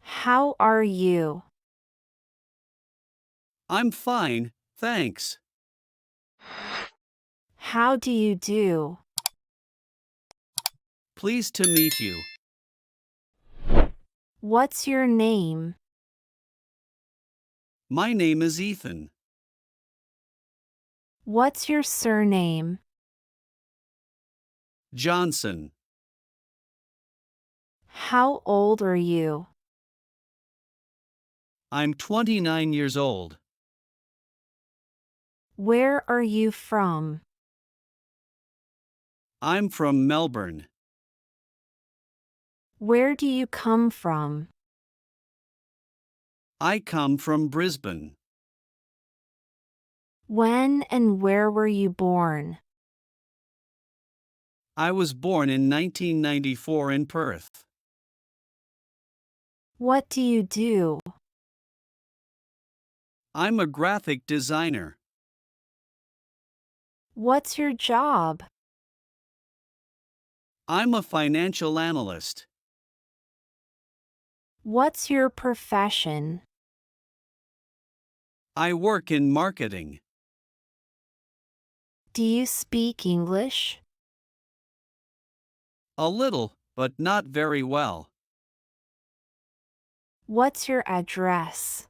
How are you? I'm fine, thanks. How do you do? Pleased to meet you. What's your name? My name is Ethan. What's your surname? Johnson. How old are you? I'm 29 years old. Where are you from? I'm from Melbourne. Where do you come from? I come from Brisbane. When and where were you born? I was born in 1994 in Perth. What do you do? I'm a graphic designer. What's your job? I'm a financial analyst. What's your profession? I work in marketing. Do you speak English? A little, but not very well. What's your address?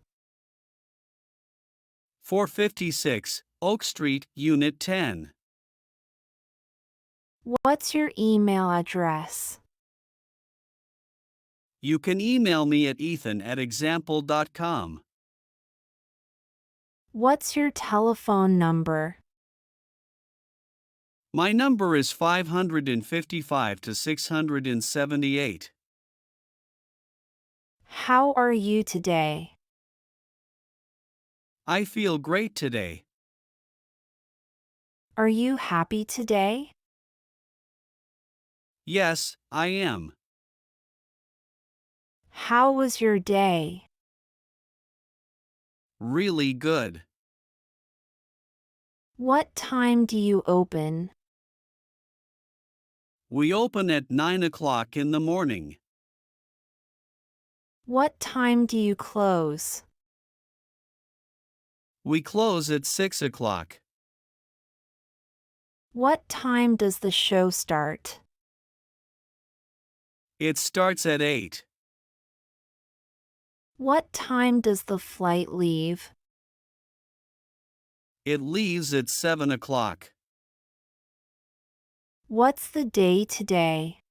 456, Oak Street, Unit 10. What's your email address? You can email me at ethan@example.com. What's your telephone number? My number is 555 to 678. How are you today? I feel great today. Are you happy today? Yes, I am. How was your day? Really good. What time do you open? We open at 9 o'clock in the morning. What time do you close? We close at 6 o'clock. What time does the show start? It starts at 8. What time does the flight leave? It leaves at 7 o'clock. What's the day today?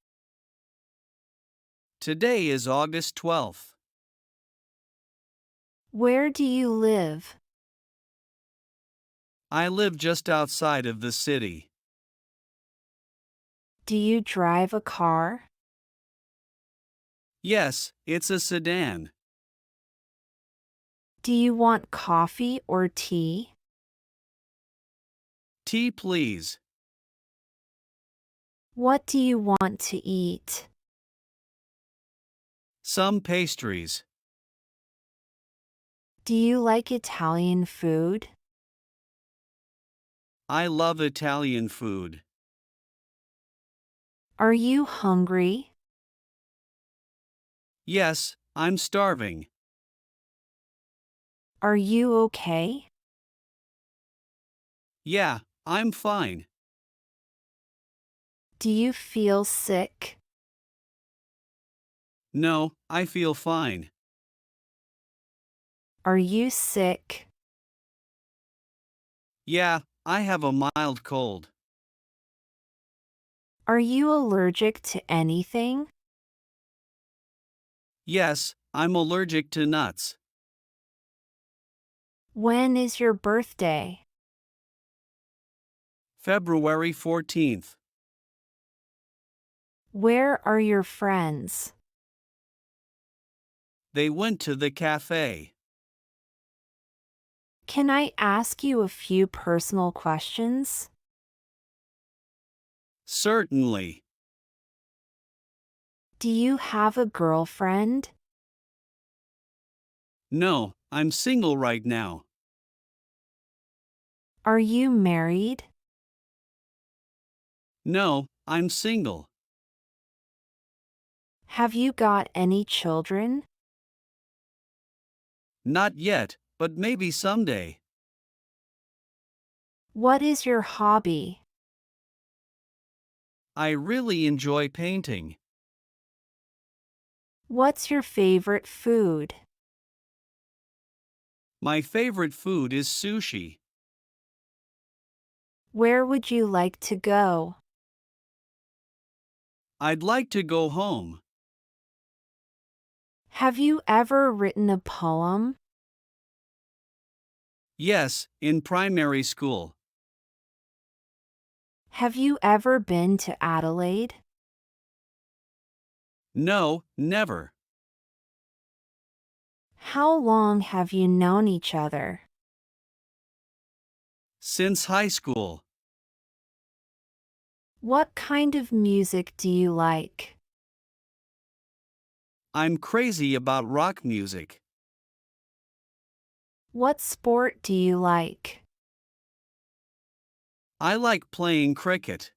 Today is August 12th. Where do you live? I live just outside of the city. Do you drive a car? Yes, it's a sedan. Do you want coffee or tea? Tea, please. What do you want to eat? Some pastries. Do you like Italian food? I love Italian food. Are you hungry? Yes, I'm starving. Are you okay? Yeah, I'm fine. Do you feel sick? No, I feel fine. Are you sick? Yeah, I have a mild cold. Are you allergic to anything? Yes, I'm allergic to nuts. When is your birthday? February 14th. Where are your friends? They went to the cafe. Can I ask you a few personal questions? Certainly. Do you have a girlfriend? No, I'm single right now. Are you married? No, I'm single. Have you got any children? Not yet, but maybe someday. What is your hobby? I really enjoy painting. What's your favorite food? My favorite food is sushi. Where would you like to go? I'd like to go home. Have you ever written a poem? Yes, in primary school. Have you ever been to Adelaide? No, never. How long have you known each other? Since high school. What kind of music do you like? I'm crazy about rock music. What sport do you like? I like playing cricket.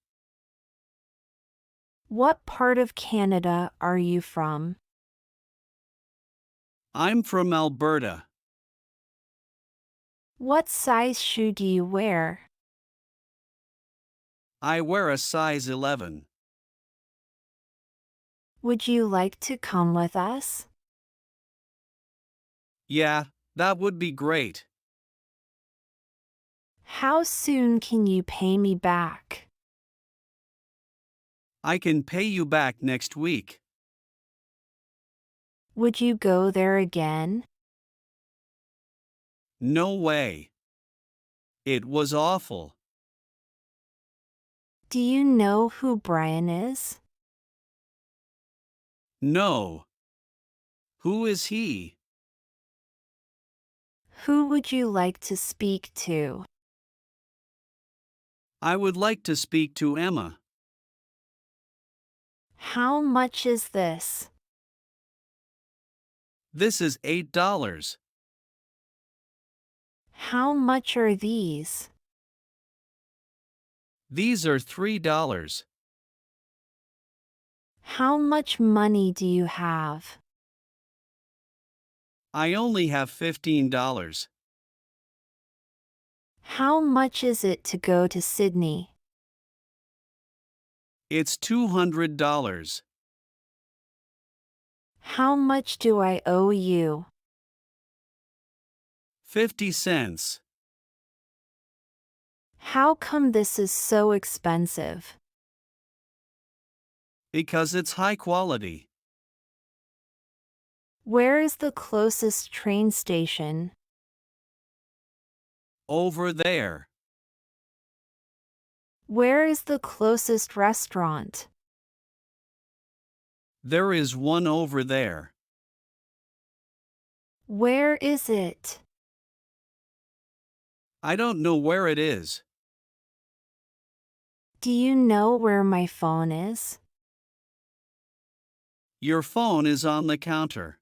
What part of Canada are you from? I'm from Alberta. What size shoe do you wear? I wear a size 11. Would you like to come with us? Yeah, that would be great. How soon can you pay me back? I can pay you back next week. Would you go there again? No way. It was awful. Do you know who Brian is? No. Who is he? Who would you like to speak to? I would like to speak to Emma. How much is this? This is $8. How much are these? These are $3. How much money do you have? I only have $15. How much is it to go to Sydney? It's $200. How much do I owe you? 50 cents. How come this is so expensive? Because it's high quality. Where is the closest train station? Over there. Where is the closest restaurant? There is one over there. Where is it? I don't know where it is. Do you know where my phone is? Your phone is on the counter.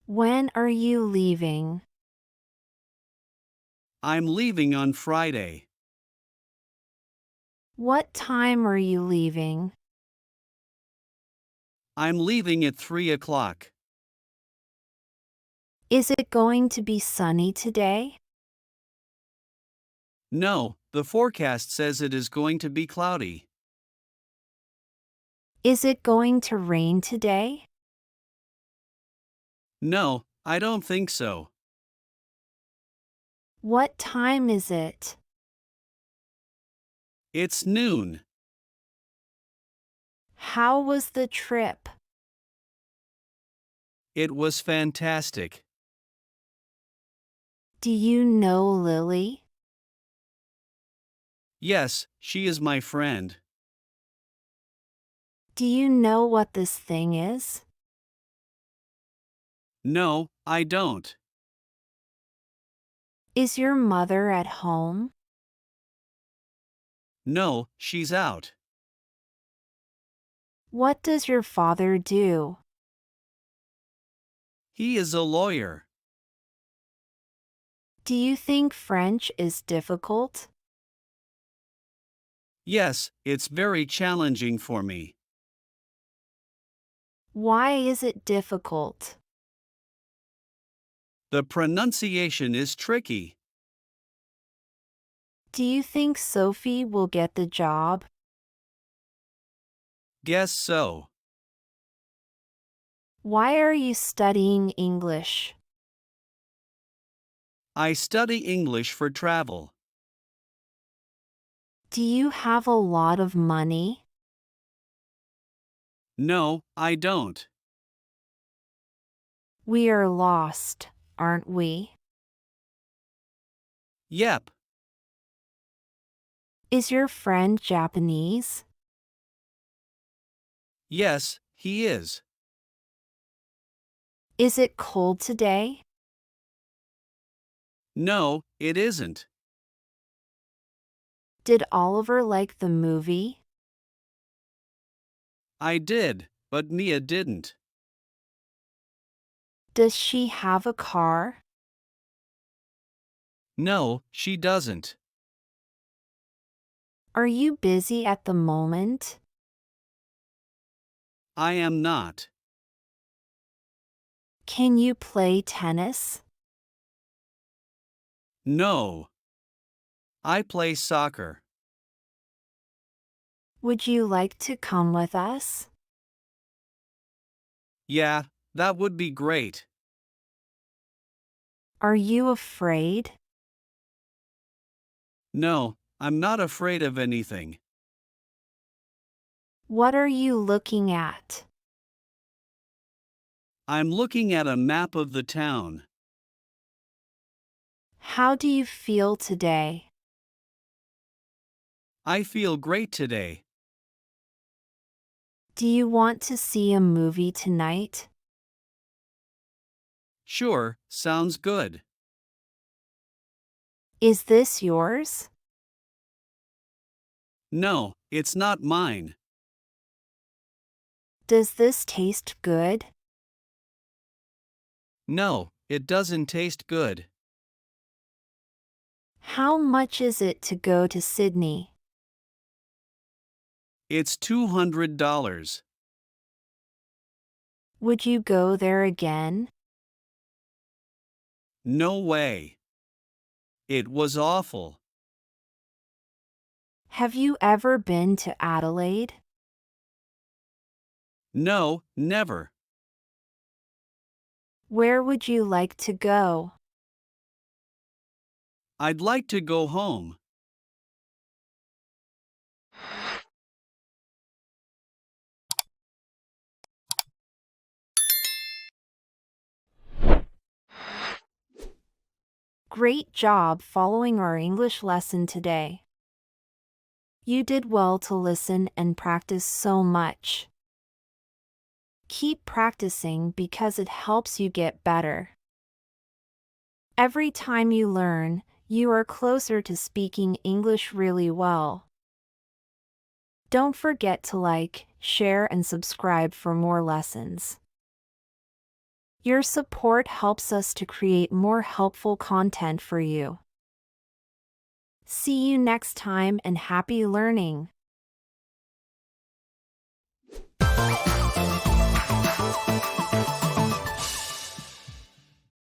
When are you leaving? I'm leaving on Friday. What time are you leaving? I'm leaving at 3 o'clock. Is it going to be sunny today? No, the forecast says it is going to be cloudy. Is it going to rain today? No, I don't think so. What time is it? It's noon. How was the trip? It was fantastic. Do you know Lily? Yes, she is my friend. Do you know what this thing is? No, I don't. Is your mother at home? No, she's out. What does your father do? He is a lawyer. Do you think French is difficult? Yes, it's very challenging for me. Why is it difficult? The pronunciation is tricky. Do you think Sophie will get the job? Guess so. Why are you studying English? I study English for travel. Do you have a lot of money? No, I don't. We are lost, aren't we? Yep. Is your friend Japanese? Yes, he is. Is it cold today? No, it isn't. Did Oliver like the movie? I did, but Mia didn't. Does she have a car? No, she doesn't. Are you busy at the moment? I am not. Can you play tennis? No. I play soccer. Would you like to come with us? Yeah, that would be great. Are you afraid? No, I'm not afraid of anything. What are you looking at? I'm looking at a map of the town. How do you feel today? I feel great today. Do you want to see a movie tonight? Sure, sounds good. Is this yours? No, it's not mine. Does this taste good? No, it doesn't taste good. How much is it to go to Sydney? It's $200. Would you go there again? No way. It was awful. Have you ever been to Adelaide? No, never. Where would you like to go? I'd like to go home. Great job following our English lesson today. You did well to listen and practice so much. Keep practicing because it helps you get better. Every time you learn, you are closer to speaking English really well. Don't forget to like, share, and subscribe for more lessons. Your support helps us to create more helpful content for you. See you next time and happy learning!